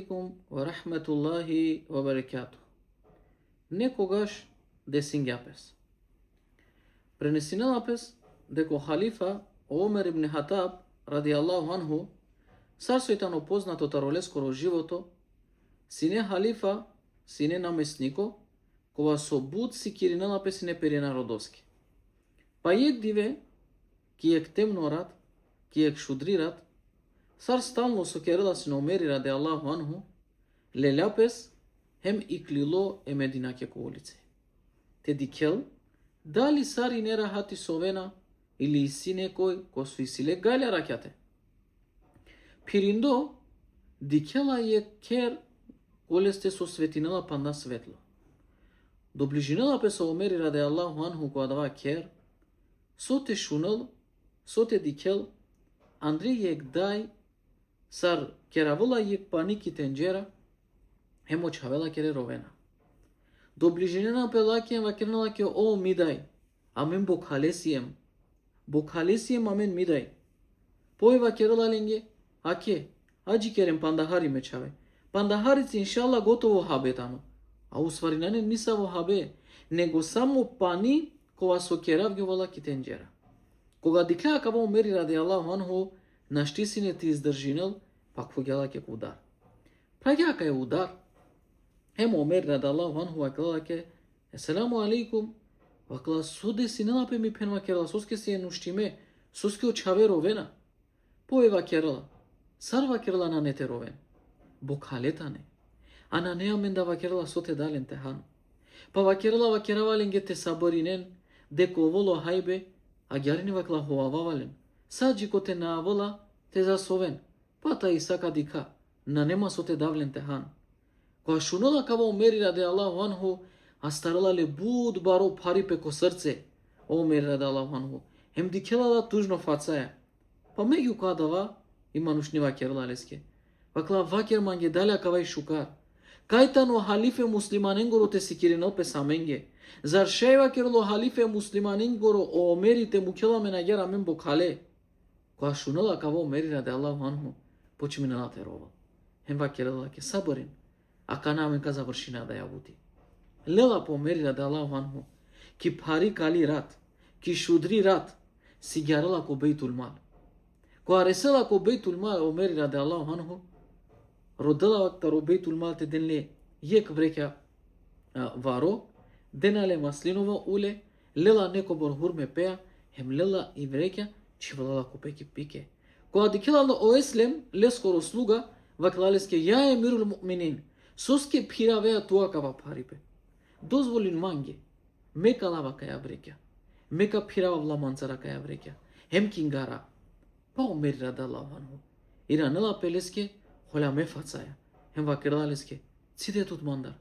алейкум ва рахметуллахи ва барекату. Некогаш десингјапес. Пренесинелапес деко халифа Омер ибн Хатаб ради Аллаху анху, сарсојтано познато таролескоро живото, сине халифа, сине наместнико, кога со буд си киринелапе сине перенародоски. Па јек диве, ки јек темнорат, ки јек шудрират, сар стално со керела сине Омери ради Аллаху анху, леляпес, hem iklilo e Medinake ko ulice. Te dikel, dali sari ne rahati sovena ili isi nekoj ko su isile galja rakjate. Pirindo, dikela je ker koleste so svetinela panda svetlo. Do bližinela pe so Omeri rade Allahu anhu ko adava ker, so te šunel, so te dikel, Andrej jek daj, sar keravula jek paniki tenđera, hemo čavela kere rovena. Do bližinena pe lakijem vakirna lakje o midaj, amen bokhalesiyem amen midaj. Poi vakirala lenge, ake, aji kerem pandahari me čave. Pandaharici inšallah gotovo habe tamo. A u stvari ne nisamo habe, nego samo pani kova so keravgjovala ki tenđera. Koga dikla kaba Omeri radi Allahu anhu, našti sine ti izdržinel, pak fogjala ke udar. Pragjaka je udar, hem Omer radi Allahu anhu vakala ke, Esselamu alaikum, vakala sude sinela pe mi pen vakerala, soske si je nuštime, soske o čave rovena. Poje vakerala, sar vakerala na nete roven. Bokhaletane. Ana ne amenda vakerala sote dalen tehan. Pa vakerala vakeravalen te sabarinen, deko volo hajbe, a gjarini vakla hoavavalen. Sađi ko te naavola, te zasoven. Pa ta isaka dika, na nema sote davlen tehan. Koja šunala kava Omeri rade Allahu anhu, a starala le bud baro pari peko srce. Omeri rade Allahu anhu. Hem dikelala tužno facaja. Pa megju kadava, ima nušni vakerala leske. Vakla vaker mange dalja kavaj šukar. Kajtano halife muslimanengoro te sikirinal pe samenge. Zar šejva kerlo halife muslimanengoro o Omeri te mukela menager amen bokhale. Koja šunala kava Omeri rade Allahu anhu, počminala te rova. Hem vakerala ke sabarin. Akana amen ka završina da jabuti. Lela po Omeri rade Allahu anhu, ki phari kali rat, ki shudri rat, si gyarala ko beitul mal. Koja resela ko beitul mal Omeri rade Allahu anhu, rodala vakta ro beitul mal te denle jek vrekja varo, denale maslinova ule, lela neko bor hurme pea, hem lela i vrekja, čivalala ko peki pike. Koja dikilala o eslem, leskoro sluga, vaklaleske ja emirul mu'minin, soske piravea tua kava paripe. Dozvolin mange, meka lava kaya vrekja, meka pirava vla manzara kaya vrekja, hem kingara, pa Omeri rade Allahu anhu. Iranela peleske, hola me facaja, hem vakeraleske, cide tut mandar.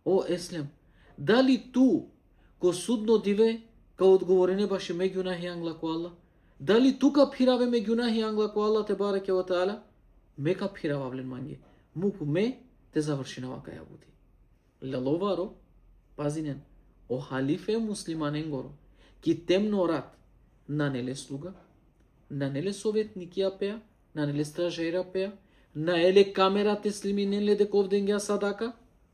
O eslem, dali tu, ko sudno dive, ka odgovorene baše me gunahi angla ko Allah? Dali tu ka pirave me gunahi angla ko Allah te bareke wa ta'ala? Me ka pirava vlen mange, muku me te završinava kaja budi. Lalovaro, pazinen, o halife muslimanengoro, ki temno rat, nanele sluga, nanele sovetnikija pea, nanele stražera pea, na ele kamera tesliminenle de kovdengja sadaka?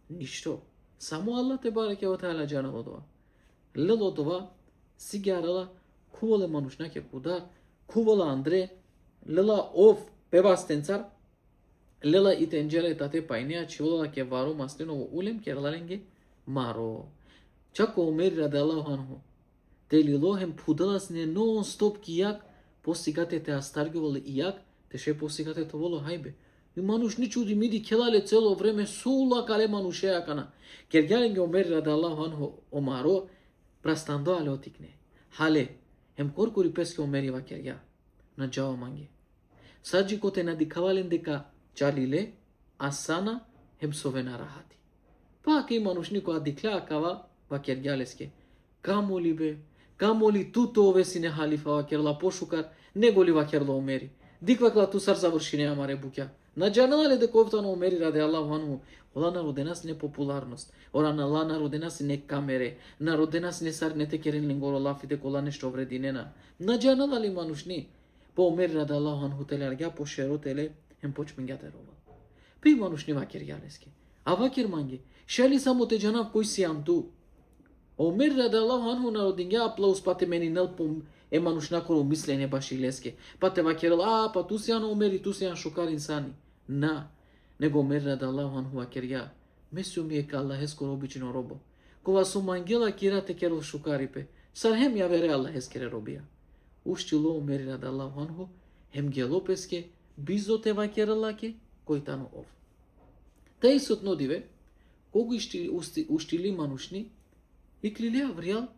Ništo. Samo Allah te bareke wa ta'ala jana odova. Lelo odova, sigarala, kuvole manušnjake kudar, kuvola Andre, lela ov pevastencar, lela i tenđere tate painea, čivola ke varo maslinovo ulem, kerlalenge maro. Čako Omeri rade Allahu anhu, te lilohem pudalas ne non stop kijak, posigate te astargjovali ijak, te še posigate to volo hajbe. I manuš ni čudi midi kelale celo vreme sula kale manušeja kana. Ker gjalenge Omeri rade Allahu anhu omaro, prastando ale otikne. Hale, hem korkuri peske Omeri vakerja, na džava mange. Sađi ko te nadikavalen deka čalile, asana, hem sovena rahati. Pa ke manuš niko adikla akava vakerjaleske. Kamoli be, kamoli tuto ove sine halifa vakerla pošukar, nego li vakerla Omeri. Dikvakla tu sar završine amare bukja. Na džanale de kovtano Omeri rade Allahu anhu, ola narodena si nepopularnost, ora la narodena si ne kamere, narodena si ne sar ne tekeren lingoro lafite kola nešto vredinena. Na džanala li manušni, po Omeri rade Allahu anhu tele argja po šero tele, hem počmingate rova. Пи манушни вакер ялеске. А вакер манге. Шали само те джанав кој си амту. Омер радијаллаху анху народинге аплаус пате мени нелпом е манушна коро мислене баши леске. Пате вакерел, па ту си ана Омер и ту си ана шукар инсани. На. Него Омер радијаллаху анху вакер ја. Месио ми е ка Аллах ескоро обичино робо. Кога сум ангела кира те керол шукарипе. Сархем ја вере Аллах ескере робија. Уштило Омер радијаллаху анху хем гелопеске бизо те вакерелаке кој тано ов. Тај сот нодиве кога уштили манушни иклиле авријал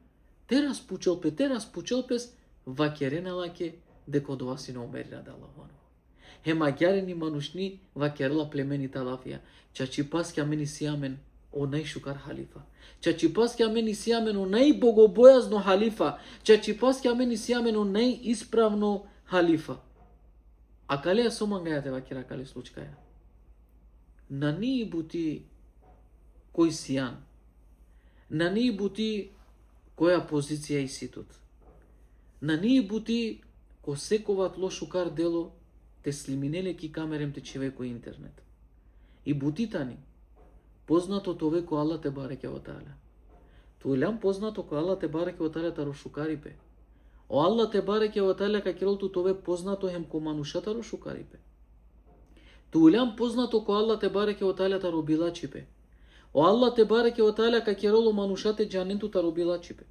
те распучелпес вакеренелаке деко доваси на Омер радијаллаху анху. Хемагјарени манушни вакерла племени талафија. Чачипаски амени сиамен онај шукар халифа. Чачипаски амени сиамен онај богобојазно халифа. Чачипаски амени сиамен онај исправно халифа. А кале ја сомангајате вакера кале случкаја? На нии бути кој сијан. На нии бути која позиција и ситут. На нии бути ко сековат лошукар дело те слиминеле ки камерем те човеко интернет. И бутитани познато тове ко Аллах те бареке ва таала. Туилам познато ко Аллах те бареке ва таала таро шукарипе. О Аллах те бареке ва таала ка керолту тове познато хем ко манушатаро шукарипе. Туилам познато ко Аллах те бареке ва таала таро билачипе. О Аллах те бареке ва таала ка кероло манушате џаненту таро билачипе.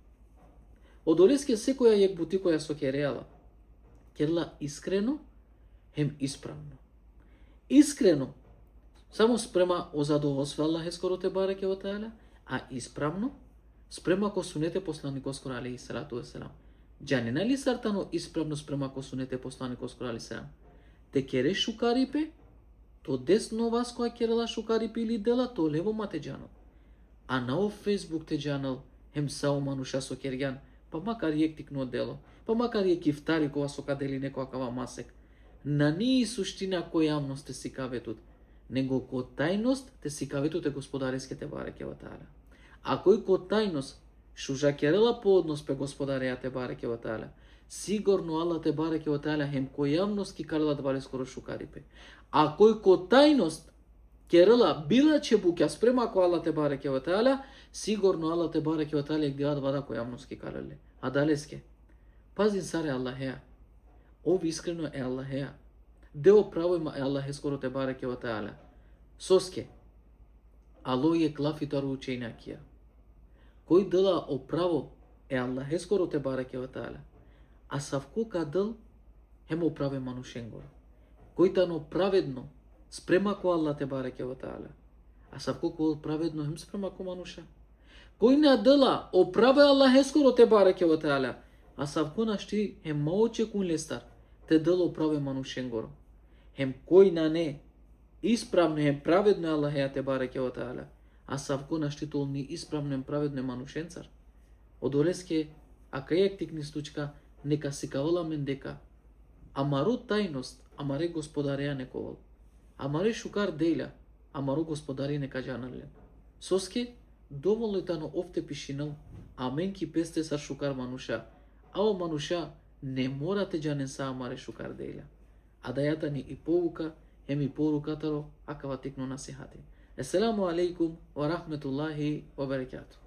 Одолеске секоја јек бути која со кереала. Керла искрено хем исправно. Искрено само спрема о задоволство Аллах ескоро те бареке ва таала, а исправно спрема ко сунете посланик скоро алейхи салату веселам. Џанина ли сартано исправно спрема ко сунете посланик скоро алейхи салам. Те кере шукарипе, то десно вас која керела шукарипе или дела, то лево мате џанал. А на ов фейсбук те џанал хем сао мануша со кергјан, па макар јек тикно дело, па макар јек ифтари кога со кадели некоја кава масек. На нии суштина кој јавност те си каветут, него ко тајност те си каветут е господареске те бареке ва таала. А кој ко тајност шужа керела по однос пе господареја те бареке ва таала, сигурно Аллах те бареке ва таала хем кој јавност ки карала двале скоро шукарипе. А кој ко тајност керела била чебуќа спрема ко Аллах те бареке ва таала, сигурно Аллах те бареке ва таала гледат вада кој јавност ки карале. А далеске пазин саре Аллахеа. Ов искрено е Аллахеа. Део право има е Аллах ескоро те бареке ва таала. Соске. Ало е клафитару учењакија. Кој дела о право е Аллах ескоро те бареке ва таала. А савко кадел хем оправе манушенгоро. Кој тано праведно спрема ко Аллах те бареке ва таала. А савко ко праведно хем спрема ко мануша. Кој на дела оправе Аллах ескоро те бареке ва таала. А савко нашти хем маоче кун лестар те дело праве манушенгоро. Хем кој на не исправно хем праведно Аллах ја те бареке ва таала. А савко нашти тол ни исправно хем праведно манушенцар. Одолеске ака јак тикни случка нека си кавала мен дека амаро тајност, амаре господареја нековал. Амаре шукар дејля, амаро господари нека џанале. Соске доволно тано овте пишинал, амен ки песте сар шукар мануша. Ао мануша не морате џанен са амаре шукар дејля. А да јата ни и поука, хеми порукатаро, акава текно насихати. Еселаму алейкум ва рахметуллахи ва барекату.